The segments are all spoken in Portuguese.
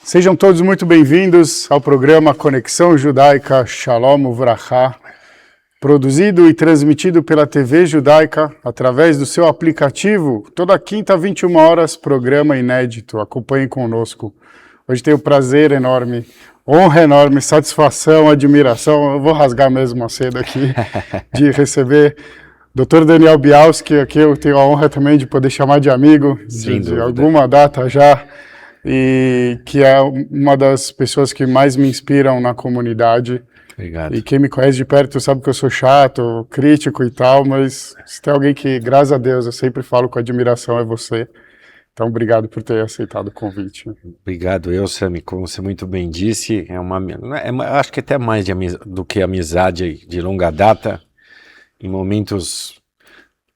Sejam todos muito bem-vindos ao programa Conexão Judaica Shalom Uvracha, produzido e transmitido pela TV Judaica através do seu aplicativo. Toda quinta, 21 horas, programa inédito. Acompanhe conosco. Hoje tenho prazer enorme, honra enorme, satisfação, admiração. Eu vou rasgar mesmo a seda aqui de receber Dr. Daniel Bialski, aqui eu tenho a honra também de poder chamar de amigo de alguma data já. E que é uma das pessoas que mais me inspiram na comunidade. Obrigado. E quem me conhece de perto sabe que eu sou chato, crítico e tal, mas se tem alguém que, graças a Deus, eu sempre falo com admiração, é você. Então, obrigado por ter aceitado o convite. Obrigado, Sami. Como você muito bem disse, acho que até mais do que amizade de longa data, em momentos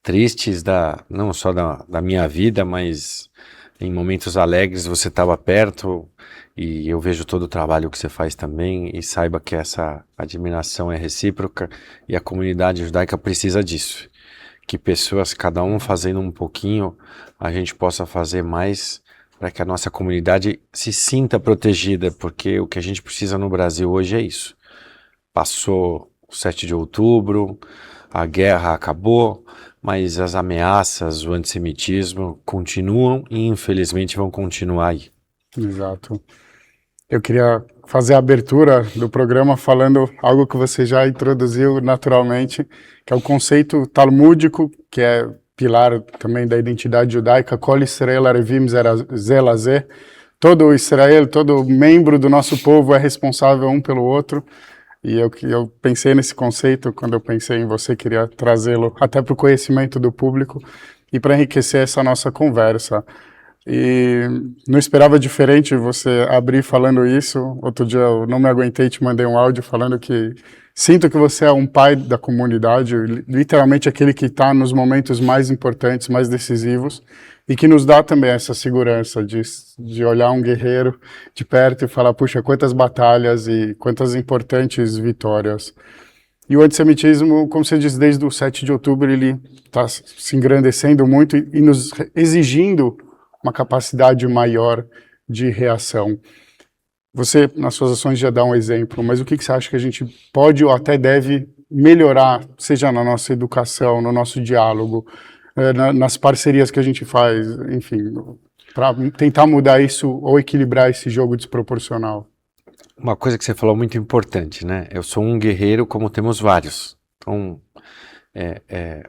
tristes, não só da minha vida, mas em momentos alegres você estava perto, e eu vejo todo o trabalho que você faz também, e saiba que essa admiração é recíproca, e a comunidade judaica precisa disso. Que pessoas, cada um fazendo um pouquinho, a gente possa fazer mais para que a nossa comunidade se sinta protegida, porque o que a gente precisa no Brasil hoje é isso. Passou o 7 de outubro, a guerra acabou, mas as ameaças, o antissemitismo continuam e infelizmente vão continuar aí. Exato. Eu queria fazer a abertura do programa falando algo que você já introduziu naturalmente, que é o conceito talmúdico, que é pilar também da identidade judaica, Kol Israel Arevim Ze Laze. Todo Israel, todo membro do nosso povo é responsável um pelo outro. E eu pensei nesse conceito quando eu pensei em você, queria trazê-lo até para o conhecimento do público e para enriquecer essa nossa conversa. E não esperava diferente você abrir falando isso. Outro dia eu não me aguentei, te mandei um áudio falando que sinto que você é um pai da comunidade, literalmente aquele que está nos momentos mais importantes, mais decisivos, e que nos dá também essa segurança de olhar um guerreiro de perto e falar, puxa, quantas batalhas e quantas importantes vitórias. E o antissemitismo, como você diz, desde o 7 de outubro, ele está se engrandecendo muito e nos exigindo uma capacidade maior de reação. Você, nas suas ações, já dá um exemplo, mas o que você acha que a gente pode ou até deve melhorar, seja na nossa educação, no nosso diálogo, nas parcerias que a gente faz, enfim, para tentar mudar isso ou equilibrar esse jogo desproporcional? Uma coisa que você falou muito importante, né? Eu sou um guerreiro como temos vários. Então,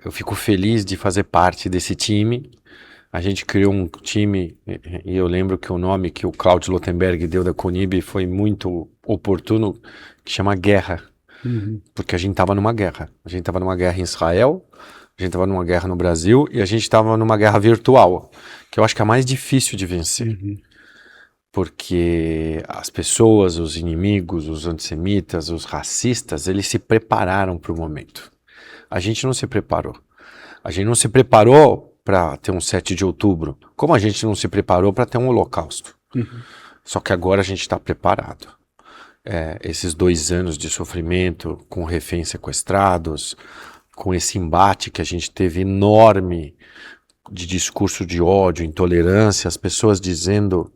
eu fico feliz de fazer parte desse time. A gente criou um time, e eu lembro que o nome que o Claudio Lotenberg deu da Conib foi muito oportuno, que chama Guerra. Porque a gente estava numa guerra. A gente estava numa guerra em Israel, a gente estava numa guerra no Brasil, e a gente estava numa guerra virtual, que eu acho que é a mais difícil de vencer. Porque as pessoas, os inimigos, os antissemitas, os racistas, eles se prepararam para o momento. A gente não se preparou. A gente não se preparou para ter um 7 de outubro, como a gente não se preparou para ter um holocausto. Só que agora a gente está preparado. Esses 2 anos de sofrimento, com reféns sequestrados, com esse embate que a gente teve enorme de discurso de ódio, intolerância, as pessoas dizendo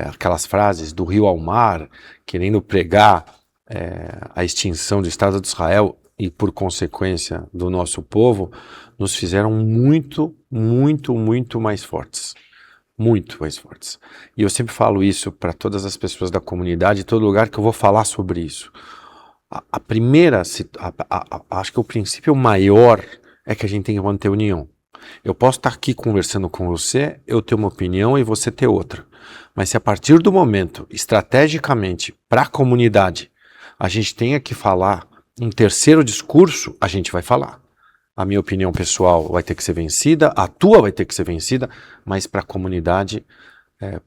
aquelas frases do rio ao mar, querendo pregar a extinção do Estado de Israel e, por consequência, do nosso povo, nos fizeram muito, muito, muito mais fortes. Muito mais fortes. E eu sempre falo isso para todas as pessoas da comunidade, em todo lugar que eu vou falar sobre isso. Acho que o princípio maior é que a gente tem que manter união. Eu posso estar aqui conversando com você, eu ter uma opinião e você ter outra. Mas se a partir do momento, estrategicamente, para a comunidade, a gente tenha que falar um terceiro discurso, a gente vai falar. A minha opinião pessoal vai ter que ser vencida, a tua vai ter que ser vencida, mas para a comunidade,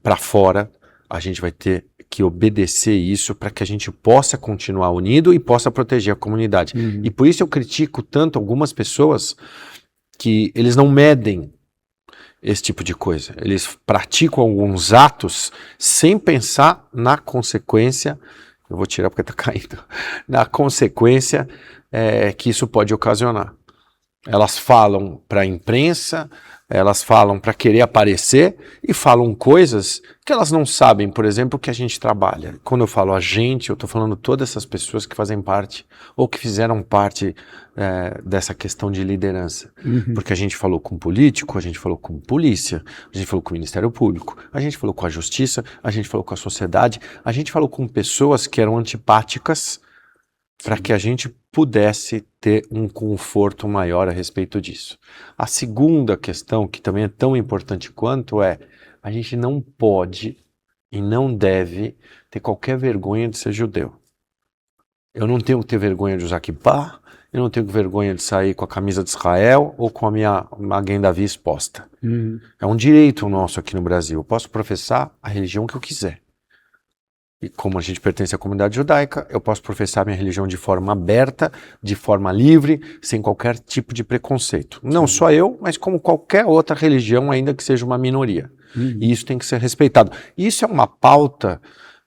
para fora, a gente vai ter que obedecer isso para que a gente possa continuar unido e possa proteger a comunidade. E por isso eu critico tanto algumas pessoas que eles não medem esse tipo de coisa. Eles praticam alguns atos sem pensar na consequência. Eu vou tirar porque está caindo. Na consequência que isso pode ocasionar. Elas falam para a imprensa, Elas falam para querer aparecer e falam coisas que elas não sabem, por exemplo, que a gente trabalha. Quando eu falo a gente, eu estou falando todas essas pessoas que fazem parte ou que fizeram parte dessa questão de liderança. Porque a gente falou com político, a gente falou com polícia, a gente falou com o Ministério Público, a gente falou com a Justiça, a gente falou com a sociedade, a gente falou com pessoas que eram antipáticas para que a gente pudesse ter um conforto maior a respeito disso. A segunda questão, que também é tão importante quanto, a gente não pode e não deve ter qualquer vergonha de ser judeu. Eu não tenho que ter vergonha de usar kippah, eu não tenho vergonha de sair com a camisa de Israel ou com a minha Magen Davi exposta. É um direito nosso aqui no Brasil. Eu posso professar a religião que eu quiser. E como a gente pertence à comunidade judaica, eu posso professar minha religião de forma aberta, de forma livre, sem qualquer tipo de preconceito. Não só eu, mas como qualquer outra religião, ainda que seja uma minoria. E isso tem que ser respeitado. Isso é uma pauta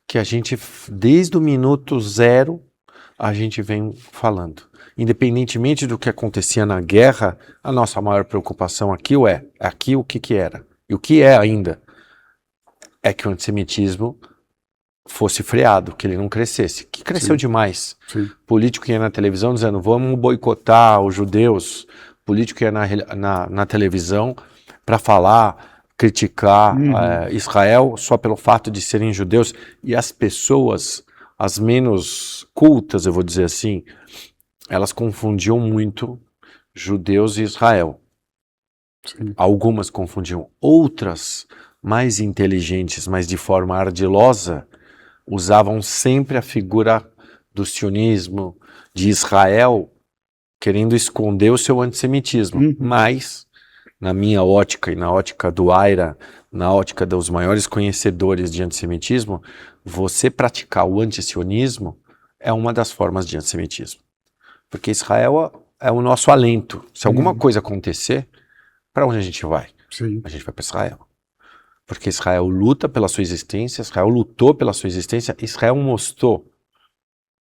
que a gente, desde o minuto zero, a gente vem falando. Independentemente do que acontecia na guerra, a nossa maior preocupação aqui o que era. E o que é ainda é que o antissemitismo fosse freado, que ele não crescesse, que cresceu demais. Político ia na televisão dizendo, vamos boicotar os judeus, político ia na televisão para falar, criticar Israel só pelo fato de serem judeus, e as pessoas, as menos cultas, eu vou dizer assim, elas confundiam muito judeus e Israel. Algumas confundiam, outras mais inteligentes, mas de forma ardilosa, usavam sempre a figura do sionismo, de Israel, querendo esconder o seu antissemitismo. Mas, na minha ótica e na ótica do Aira, na ótica dos maiores conhecedores de antissemitismo, você praticar o antisionismo é uma das formas de antissemitismo. Porque Israel é o nosso alento. Se alguma coisa acontecer, para onde a gente vai? A gente vai para Israel. Porque Israel luta pela sua existência, Israel lutou pela sua existência, Israel mostrou,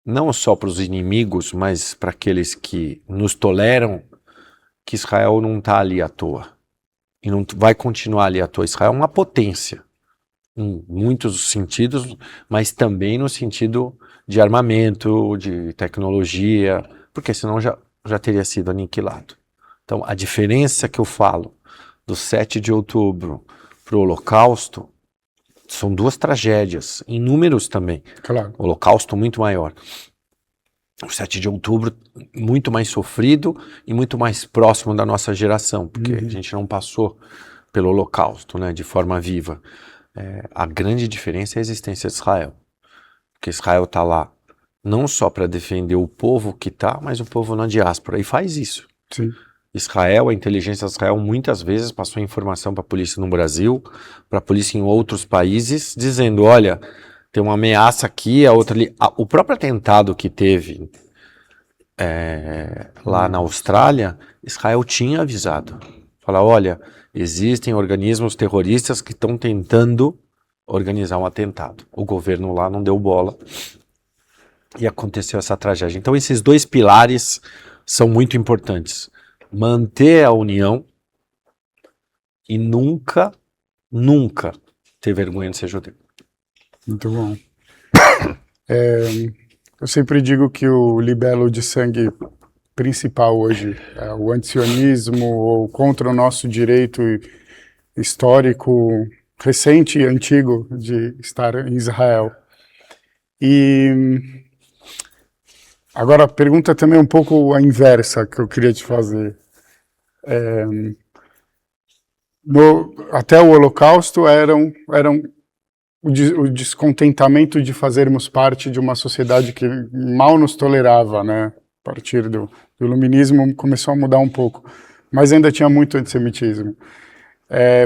não só para os inimigos, mas para aqueles que nos toleram, que Israel não está ali à toa. E não vai continuar ali à toa. Israel é uma potência, em muitos sentidos, mas também no sentido de armamento, de tecnologia, porque senão já teria sido aniquilado. Então, a diferença que eu falo do 7 de outubro para o Holocausto, são duas tragédias, em números também. O Holocausto muito maior. O 7 de outubro muito mais sofrido e muito mais próximo da nossa geração, porque a gente não passou pelo Holocausto, né, de forma viva. A grande diferença é a existência de Israel. Porque Israel está lá não só para defender o povo que está, mas o povo na diáspora, e faz isso. Israel, a inteligência de Israel muitas vezes passou informação para a polícia no Brasil, para a polícia em outros países, dizendo, olha, tem uma ameaça aqui, a outra ali. O próprio atentado que teve lá na Austrália, Israel tinha avisado. Fala, olha, existem organismos terroristas que estão tentando organizar um atentado. O governo lá não deu bola e aconteceu essa tragédia. Então esses dois pilares são muito importantes. Manter a união e nunca ter vergonha de ser judeu. Muito bom. Eu sempre digo que o libelo de sangue principal hoje é o antisionismo ou contra o nosso direito histórico recente e antigo de estar em Israel. E agora a pergunta também é um pouco a inversa que eu queria te fazer. Até o Holocausto eram o descontentamento de fazermos parte de uma sociedade que mal nos tolerava, né? A partir do iluminismo começou a mudar um pouco, mas ainda tinha muito antissemitismo.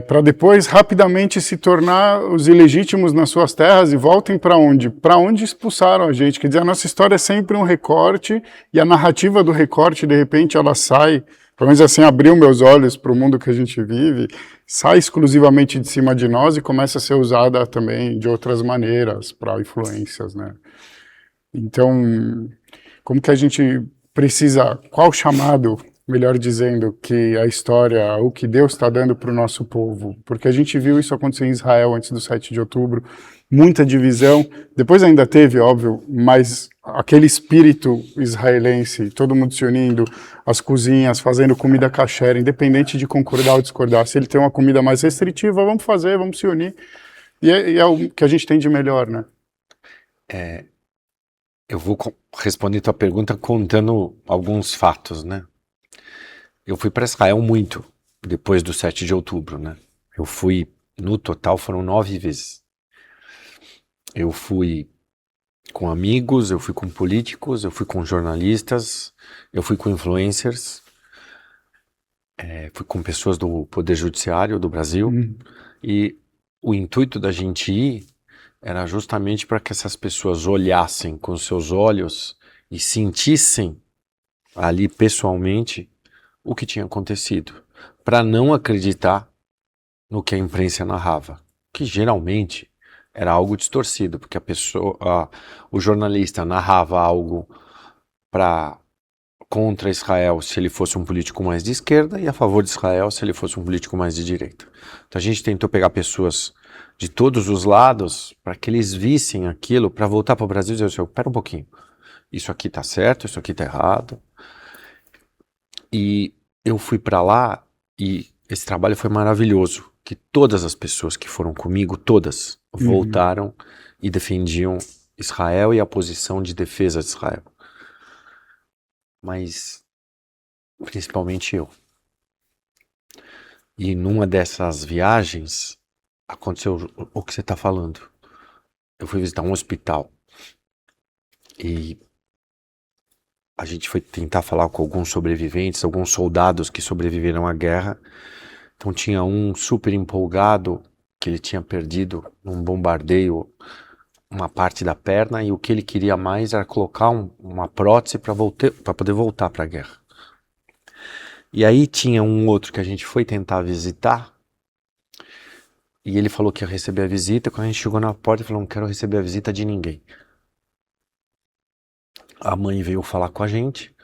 Para depois rapidamente se tornar os ilegítimos nas suas terras e voltem para onde? Para onde expulsaram a gente. Quer dizer, a nossa história é sempre um recorte e a narrativa do recorte, de repente, ela sai, pelo menos assim, abriu meus olhos para o mundo que a gente vive, sai exclusivamente de cima de nós e começa a ser usada também de outras maneiras para influências, né? Então, como que a gente precisa, qual chamado melhor dizendo, que a história, o que Deus está dando para o nosso povo? Porque a gente viu isso acontecer em Israel antes do 7 de outubro, muita divisão, depois ainda teve, óbvio, mas aquele espírito israelense, todo mundo se unindo, as cozinhas, fazendo comida kasher, independente de concordar ou discordar, se ele tem uma comida mais restritiva, vamos fazer, vamos se unir, e é o que a gente tem de melhor, né? Eu vou responder tua pergunta contando alguns fatos, né? Eu fui para Israel muito depois do 7 de outubro, né? Eu fui, no total, foram 9 vezes. Eu fui com amigos, eu fui com políticos, eu fui com jornalistas, eu fui com influencers, fui com pessoas do Poder Judiciário do Brasil. E o intuito da gente ir era justamente para que essas pessoas olhassem com seus olhos e sentissem ali pessoalmente o que tinha acontecido, para não acreditar no que a imprensa narrava, que geralmente era algo distorcido, porque o jornalista narrava algo contra Israel se ele fosse um político mais de esquerda e a favor de Israel se ele fosse um político mais de direita. Então a gente tentou pegar pessoas de todos os lados para que eles vissem aquilo, para voltar para o Brasil e dizer assim, pera um pouquinho, isso aqui está certo, isso aqui está errado. E eu fui para lá e esse trabalho foi maravilhoso, que todas as pessoas que foram comigo, todas, voltaram e defendiam Israel e a posição de defesa de Israel. Mas principalmente eu. E numa dessas viagens aconteceu o que você está falando. Eu fui visitar um hospital e a gente foi tentar falar com alguns sobreviventes, alguns soldados que sobreviveram à guerra. Então tinha um super empolgado que ele tinha perdido num bombardeio uma parte da perna e o que ele queria mais era colocar uma prótese para poder voltar para a guerra. E aí tinha um outro que a gente foi tentar visitar e ele falou que ia receber a visita. Quando a gente chegou na porta, ele falou, não quero receber a visita de ninguém. A mãe veio falar com a gente,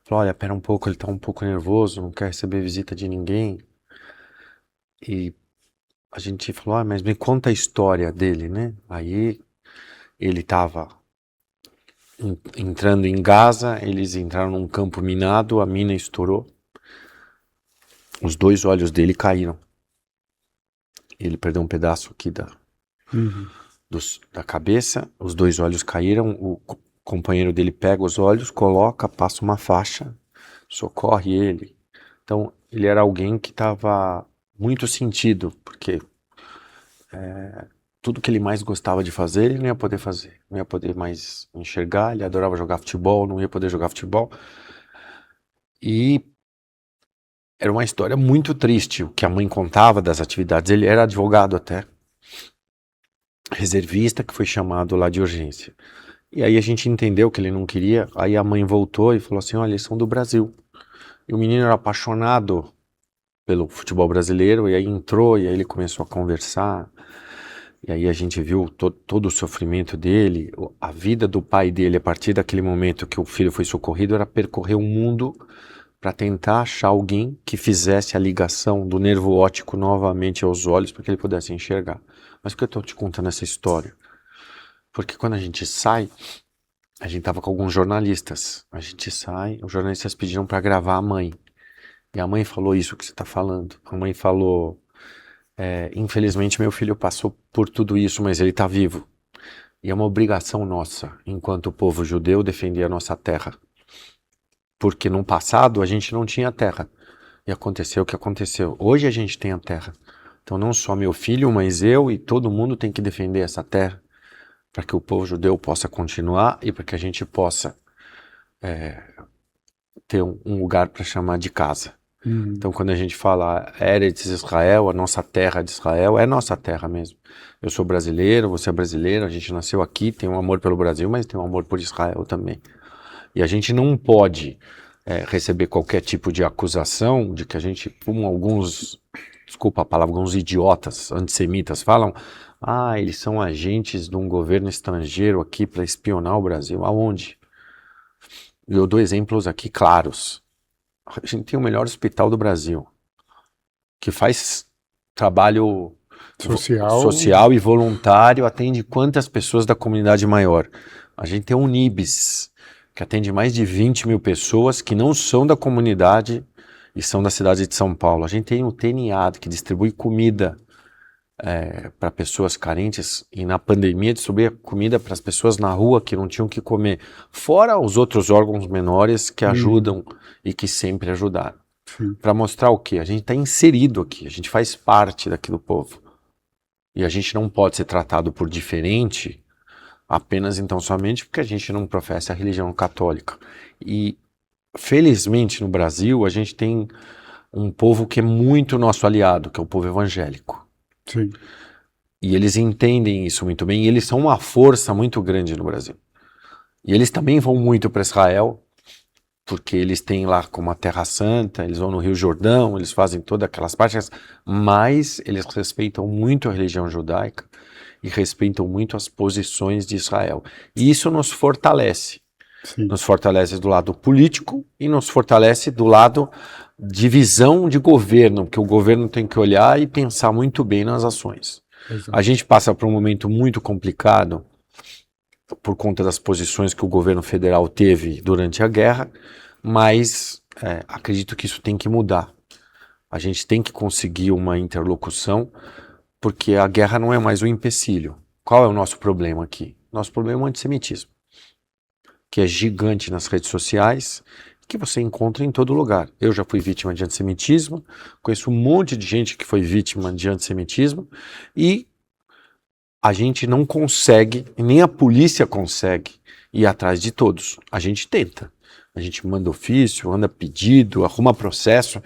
falou, olha, pera um pouco, ele tá um pouco nervoso, não quer receber visita de ninguém. E a gente falou, mas me conta a história dele, né? Aí ele estava entrando em Gaza, eles entraram num campo minado, a mina estourou, os 2 olhos dele caíram. Ele perdeu um pedaço aqui da cabeça, os 2 olhos caíram, o companheiro dele pega os olhos, coloca, passa uma faixa, socorre ele. Então ele era alguém que estava muito sentido, porque tudo que ele mais gostava de fazer, ele não ia poder fazer. Não ia poder mais enxergar, ele adorava jogar futebol, não ia poder jogar futebol. E era uma história muito triste, o que a mãe contava das atividades. Ele era advogado até, reservista, que foi chamado lá de urgência. E aí a gente entendeu que ele não queria, aí a mãe voltou e falou assim, olha, eles são do Brasil. E o menino era apaixonado pelo futebol brasileiro, e aí entrou, e aí ele começou a conversar. E aí a gente viu todo o sofrimento dele, a vida do pai dele, a partir daquele momento que o filho foi socorrido, era percorrer o mundo para tentar achar alguém que fizesse a ligação do nervo óptico novamente aos olhos para que ele pudesse enxergar. Mas por que eu estou te contando essa história? Porque quando a gente sai, a gente estava com alguns jornalistas. A gente sai, os jornalistas pediram para gravar a mãe. E a mãe falou isso que você está falando. A mãe falou... infelizmente meu filho passou por tudo isso, mas ele está vivo. E é uma obrigação nossa, enquanto povo judeu, defender a nossa terra. Porque no passado a gente não tinha terra. E aconteceu o que aconteceu. Hoje a gente tem a terra. Então não só meu filho, mas eu e todo mundo tem que defender essa terra. Para que o povo judeu possa continuar e para que a gente possa ter um lugar para chamar de casa. Então quando a gente fala Eretz Israel, a nossa terra de Israel, é nossa terra mesmo. Eu sou brasileiro, você é brasileiro, a gente nasceu aqui, tem um amor pelo Brasil, mas tem um amor por Israel também. E a gente não pode receber qualquer tipo de acusação de que a gente, como alguns, desculpa a palavra, alguns idiotas antissemitas falam, eles são agentes de um governo estrangeiro aqui para espionar o Brasil. Aonde? Eu dou exemplos aqui claros. A gente tem o melhor hospital do Brasil, que faz trabalho social e voluntário, atende quantas pessoas da comunidade maior? A gente tem o Unibis, que atende mais de 20 mil pessoas que não são da comunidade e são da cidade de São Paulo. A gente tem o TNA, que distribui comida para pessoas carentes, e na pandemia distribuía comida para as pessoas na rua que não tinham o que comer, fora os outros órgãos menores que ajudam e que sempre ajudaram. Para mostrar o quê? A gente está inserido aqui, a gente faz parte daqui do povo. E a gente não pode ser tratado por diferente apenas então somente porque a gente não professa a religião católica. E felizmente no Brasil a gente tem um povo que é muito nosso aliado, que é o povo evangélico. Sim. E eles entendem isso muito bem, e eles são uma força muito grande no Brasil. E eles também vão muito para Israel, porque eles têm lá como a Terra Santa, eles vão no Rio Jordão, eles fazem todas aquelas partes, mas eles respeitam muito a religião judaica e respeitam muito as posições de Israel. E isso nos fortalece. Sim. Nos fortalece do lado político e nos fortalece do lado de visão de governo, porque o governo tem que olhar e pensar muito bem nas ações. Exato. A gente passa por um momento muito complicado por conta das posições que o governo federal teve durante a guerra, mas acredito que isso tem que mudar. A gente tem que conseguir uma interlocução, porque a guerra não é mais um empecilho. Qual é o nosso problema aqui? Nosso problema é o antissemitismo, que é gigante nas redes sociais, que você encontra em todo lugar. Eu já fui vítima de antissemitismo, conheço um monte de gente que foi vítima de antissemitismo, e a gente não consegue, nem a polícia consegue ir atrás de todos. A gente tenta. A gente manda ofício, manda pedido, arruma processo.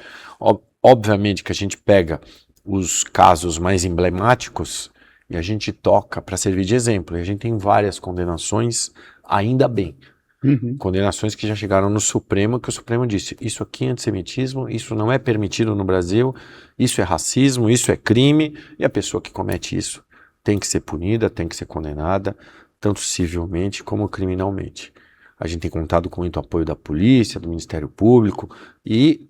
Obviamente que a gente pega os casos mais emblemáticos e a gente toca para servir de exemplo. E a gente tem várias condenações, ainda bem. Condenações que já chegaram no Supremo, que o Supremo disse: isso aqui é antissemitismo, isso não é permitido no Brasil, isso é racismo, isso é crime, e a pessoa que comete isso tem que ser punida, tem que ser condenada, tanto civilmente como criminalmente. A gente tem contado com muito apoio da polícia, do Ministério Público e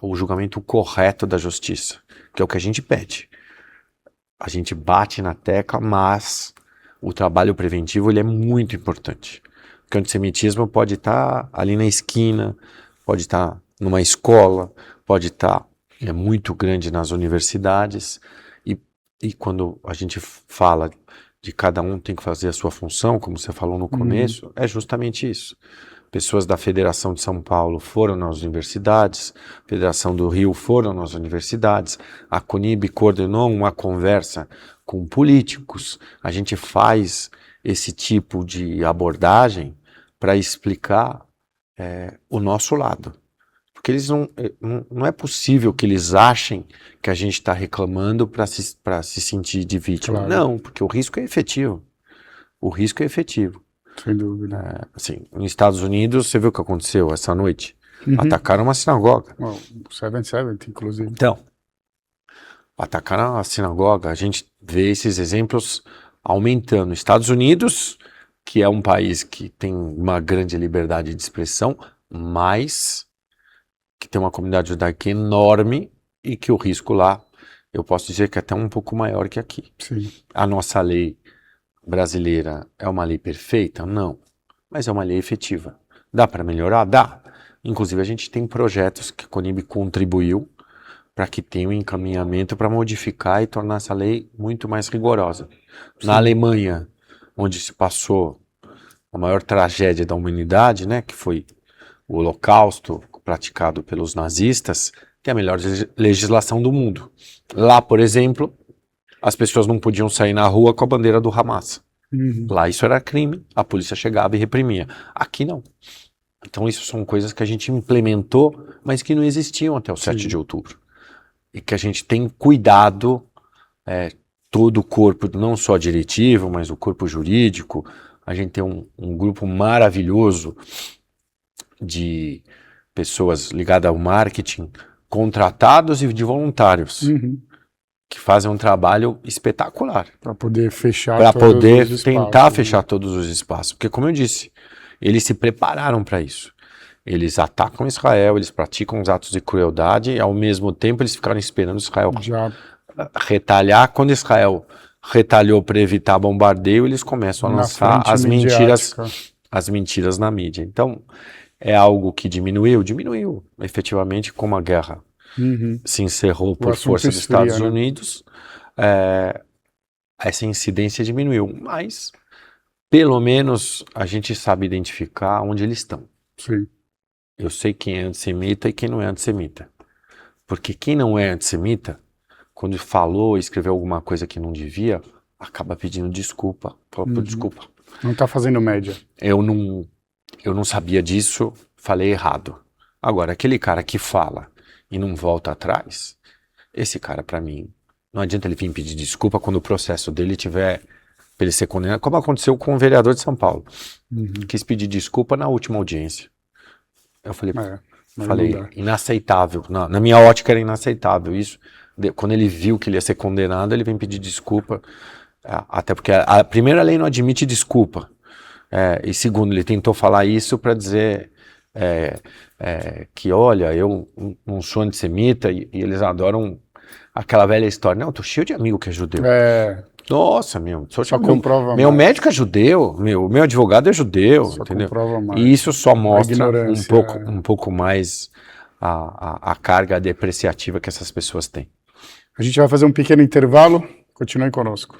o julgamento correto da justiça, que é o que a gente pede. A gente bate na tecla, mas o trabalho preventivo ele é muito importante. Porque o antissemitismo pode estar ali na esquina, pode estar numa escola, pode estar muito grande nas universidades. E quando a gente fala de cada um tem que fazer a sua função, como você falou no começo, é justamente isso. Pessoas da Federação de São Paulo foram nas universidades, a Federação do Rio foram nas universidades, a CONIB coordenou uma conversa com políticos. A gente faz esse tipo de abordagem para explicar o nosso lado. Porque eles não é possível que eles achem que a gente está reclamando para se sentir de vítima. Claro. Não, porque o risco é efetivo. O risco é efetivo. Sem dúvida. Assim, nos Estados Unidos, você viu o que aconteceu essa noite? Atacaram uma sinagoga. O 7/7, inclusive. Então, atacaram a sinagoga. A gente vê esses exemplos aumentando. Estados Unidos, que é um país que tem uma grande liberdade de expressão, mas que tem uma comunidade judaica enorme e que o risco lá, eu posso dizer que é até um pouco maior que aqui. Sim. A nossa lei brasileira é uma lei perfeita? Não. Mas é uma lei efetiva. Dá para melhorar? Dá. Inclusive a gente tem projetos que a CONIB contribuiu para que tenha um encaminhamento para modificar e tornar essa lei muito mais rigorosa. Sim. Na Alemanha, onde se passou a maior tragédia da humanidade, né, que foi o Holocausto praticado pelos nazistas, tem a melhor legislação do mundo. Lá, por exemplo, as pessoas não podiam sair na rua com a bandeira do Hamas. Lá isso era crime, a polícia chegava e reprimia. Aqui não. Então isso são coisas que a gente implementou, mas que não existiam até o 7 de outubro. E que a gente tem cuidado, todo o corpo, não só diretivo, mas o corpo jurídico. A gente tem um grupo maravilhoso de pessoas ligadas ao marketing, contratados e de voluntários, que fazem um trabalho espetacular. Para poder fechar para poder tentar fechar todos os espaços. Porque, como eu disse, eles se prepararam para isso. Eles atacam Israel, eles praticam os atos de crueldade e ao mesmo tempo eles ficaram esperando Israel Já retalhar. Quando Israel retalhou para evitar bombardeio, eles começam a na lançar frente midiática. as mentiras na mídia. Então, é algo que diminuiu efetivamente como a guerra Uhum. se encerrou por assunto força dos esfria, Estados né? Unidos, essa incidência diminuiu, mas pelo menos a gente sabe identificar onde eles estão. Sim. Eu sei quem é antissemita e quem não é antissemita. Porque quem não é antissemita, quando falou, escreveu alguma coisa que não devia, acaba pedindo desculpa. Fala, "Pô, desculpa, Não tá fazendo média. eu não sabia disso, falei errado." Agora, aquele cara que fala e não volta atrás, esse cara, pra mim, não adianta ele vir pedir desculpa quando o processo dele tiver pra ele ser condenado, como aconteceu com o vereador de São Paulo. Quis pedir desculpa na última audiência. Eu falei, Mas não dá. inaceitável. Na minha ótica era inaceitável isso. Quando ele viu que ele ia ser condenado, ele vem pedir desculpa. Até porque a primeira lei não admite desculpa. E segundo, ele tentou falar isso para dizer que, olha, eu não sou antissemita e eles adoram aquela velha história. Não, eu tô cheio de amigo que é judeu. Nossa, Só comprova meu mais. médico é judeu, meu advogado é judeu, Só entendeu? comprova mais. E isso só mostra ignorância, um pouco mais a carga depreciativa que essas pessoas têm. A gente vai fazer um pequeno intervalo. Continue conosco.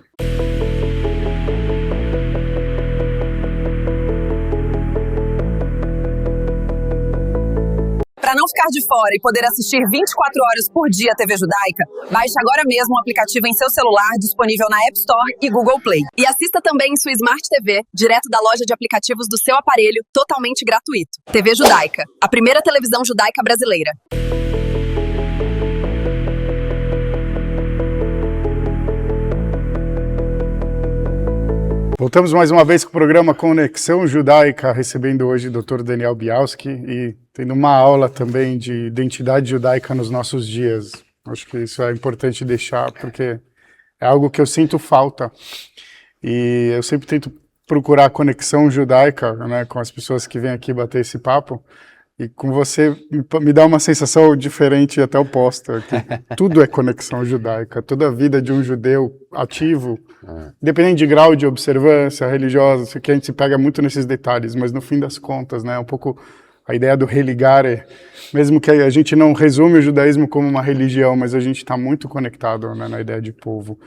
Para não ficar de fora e poder assistir 24 horas por dia a TV Judaica, baixe agora mesmo o aplicativo em seu celular, disponível na App Store e Google Play. E assista também em sua Smart TV, direto da loja de aplicativos do seu aparelho, totalmente gratuito. TV Judaica, a primeira televisão judaica brasileira. Voltamos mais uma vez com o programa Conexão Judaica, recebendo hoje o Dr. Daniel Bialski e tendo uma aula também de identidade judaica nos nossos dias. Acho que isso é importante deixar, porque é algo que eu sinto falta. E eu sempre tento procurar a conexão judaica, né, com as pessoas que vêm aqui bater esse papo. E com você me dá uma sensação diferente e até oposta, que tudo é conexão judaica, toda a vida de um judeu ativo, independente de grau de observância religiosa, isso que a gente se pega muito nesses detalhes, mas no fim das contas, né, um pouco a ideia do religare, mesmo que a gente não resume o judaísmo como uma religião, mas a gente está muito conectado, né, na ideia de povo.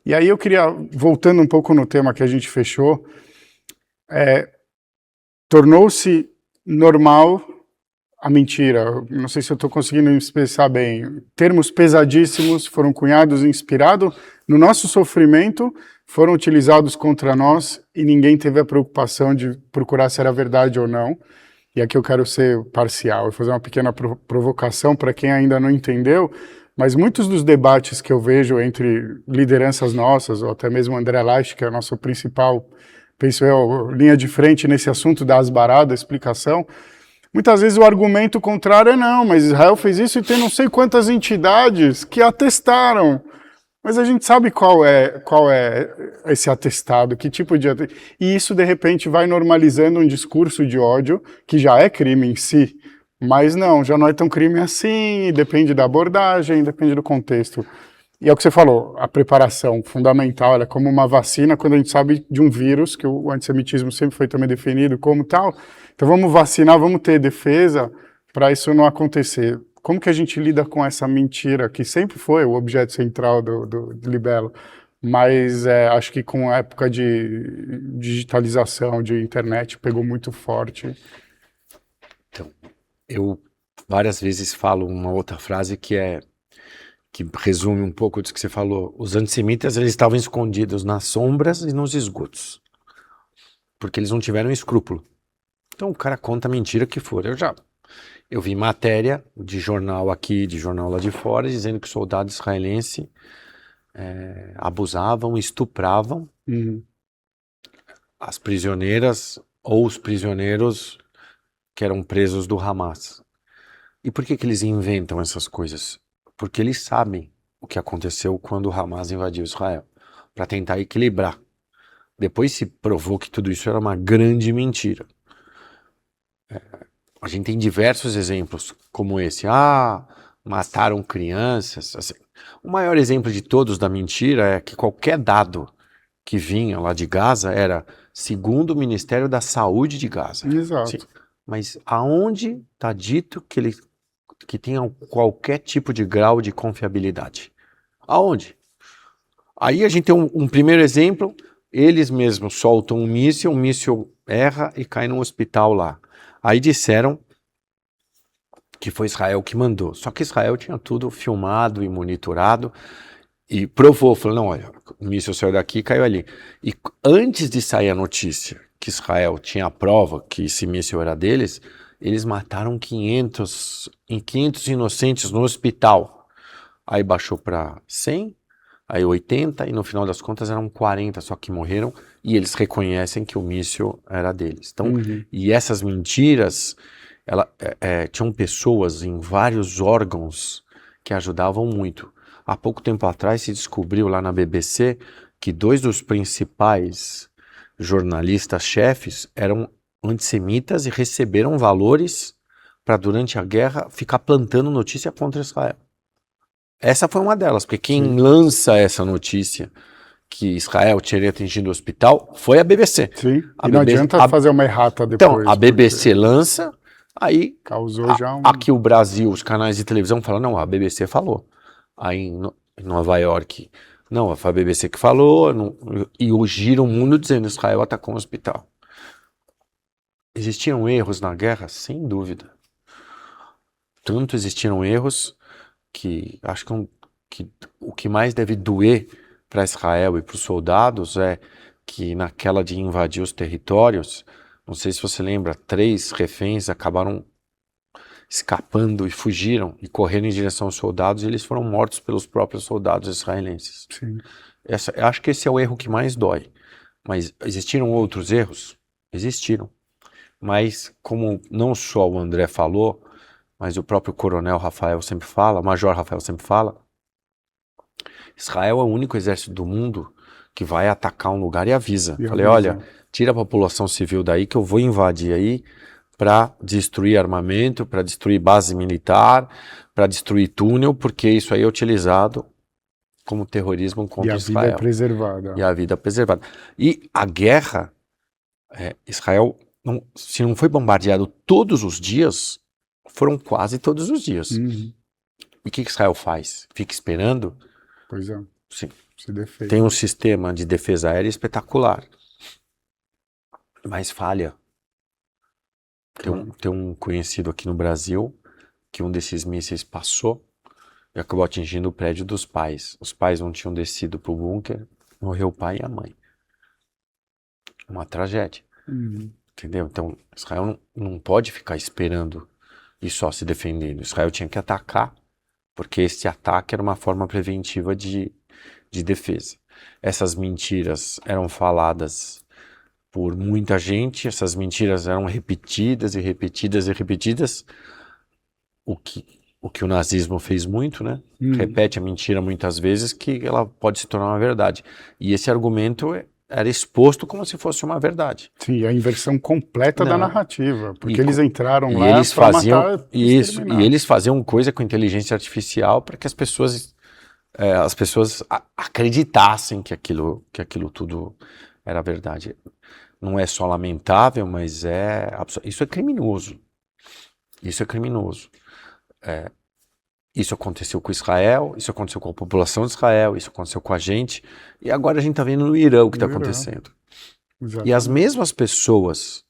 E aí eu queria, voltando um pouco no tema que a gente fechou, tornou-se normal a mentira. Não sei se eu estou conseguindo me expressar bem. Termos pesadíssimos foram cunhados, inspirados no nosso sofrimento, foram utilizados contra nós e ninguém teve a preocupação de procurar se era verdade ou não. E aqui eu quero ser parcial e fazer uma pequena provocação para quem ainda não entendeu, mas muitos dos debates que eu vejo entre lideranças nossas, ou até mesmo André Leich, que é o nosso principal, penso eu, linha de frente nesse assunto da asbarada, explicação, muitas vezes o argumento contrário é não, mas Israel fez isso e tem não sei quantas entidades que atestaram. Mas a gente sabe qual é esse atestado, que tipo de atestado. E isso, de repente, vai normalizando um discurso de ódio, que já é crime em si, mas não, já não é tão crime assim, depende da abordagem, depende do contexto. E é o que você falou, a preparação fundamental, ela é como uma vacina, quando a gente sabe de um vírus, que o antissemitismo sempre foi também definido como tal. Então vamos vacinar, vamos ter defesa para isso não acontecer. Como que a gente lida com essa mentira, que sempre foi o objeto central do Libelo, mas acho que com a época de digitalização, de internet, pegou muito forte. Então, eu várias vezes falo uma outra frase que resume um pouco disso que você falou. Os antissemitas, eles estavam escondidos nas sombras e nos esgotos, porque eles não tiveram escrúpulo. Então o cara conta a mentira que for. Eu vi matéria de jornal aqui, de jornal lá de fora, dizendo que soldados israelenses abusavam, estupravam as prisioneiras ou os prisioneiros que eram presos do Hamas. E por que eles inventam essas coisas? Porque eles sabem o que aconteceu quando o Hamas invadiu Israel, para tentar equilibrar. Depois se provou que tudo isso era uma grande mentira. A gente tem diversos exemplos como esse. Mataram crianças. Assim. O maior exemplo de todos da mentira é que qualquer dado que vinha lá de Gaza era segundo o Ministério da Saúde de Gaza. Exato. Sim. Mas aonde está dito que tenha qualquer tipo de grau de confiabilidade? Aonde? Aí a gente tem um primeiro exemplo, eles mesmos soltam um míssil erra e cai num hospital lá. Aí disseram que foi Israel que mandou. Só que Israel tinha tudo filmado e monitorado e provou, falou, não, olha, o míssil saiu daqui e caiu ali. E antes de sair a notícia que Israel tinha a prova que esse míssil era deles, eles mataram 500 inocentes no hospital. Aí baixou para 100, aí 80 e no final das contas eram 40 só que morreram e eles reconhecem que o míssil era deles. Então, e essas mentiras, tinham pessoas em vários órgãos que ajudavam muito. Há pouco tempo atrás se descobriu lá na BBC que 2 dos principais jornalistas-chefes eram antissemitas e receberam valores para, durante a guerra, ficar plantando notícia contra Israel. Essa foi uma delas, porque quem lança essa notícia que Israel teria atingido o hospital foi a BBC. Sim, e não adianta fazer uma errata depois. Então, a BBC lança, aí causou já aqui o Brasil, os canais de televisão falam, não, a BBC falou. Aí em Nova York, não, foi a BBC que falou, e gira o mundo dizendo Israel atacou um hospital. Existiram erros na guerra? Sem dúvida. Tanto existiram erros que acho que o que mais deve doer para Israel e para os soldados é que naquela de invadir os territórios, não sei se você lembra, 3 reféns acabaram escapando e fugiram e correndo em direção aos soldados e eles foram mortos pelos próprios soldados israelenses. Sim. Acho que esse é o erro que mais dói. Mas existiram outros erros? Existiram. Mas como não só o André falou, mas o próprio coronel Rafael sempre fala, o major Rafael sempre fala, Israel é o único exército do mundo que vai atacar um lugar e avisa. Falei, olha, tira a população civil daí que eu vou invadir aí para destruir armamento, para destruir base militar, para destruir túnel, porque isso aí é utilizado como terrorismo contra Israel. E a vida é preservada. E a vida é preservada. E a guerra, Israel, se não foi bombardeado todos os dias, foram quase todos os dias. E o que Israel faz? Fica esperando? Pois é. Sim. Se defende. Tem um sistema de defesa aérea espetacular, mas falha. Tem um conhecido aqui no Brasil que um desses mísseis passou e acabou atingindo o prédio dos pais. Os pais não tinham descido para o bunker, morreu o pai e a mãe. Uma tragédia. Entendeu? Então, Israel não pode ficar esperando e só se defendendo. Israel tinha que atacar, porque esse ataque era uma forma preventiva de defesa. Essas mentiras eram faladas por muita gente, essas mentiras eram repetidas e repetidas e repetidas, o que o nazismo fez muito, né? Repete a mentira muitas vezes que ela pode se tornar uma verdade. E esse argumento era exposto como se fosse uma verdade. Sim, a inversão completa da narrativa, porque eles entraram e lá eles para faziam matar isso, e eles faziam coisa com inteligência artificial para que as pessoas acreditassem que aquilo tudo era verdade. Não é só lamentável, mas isso é criminoso. Isso é criminoso. Isso aconteceu com Israel, isso aconteceu com a população de Israel, isso aconteceu com a gente, e agora a gente está vendo no Irã o que está acontecendo. Exatamente. E as mesmas pessoas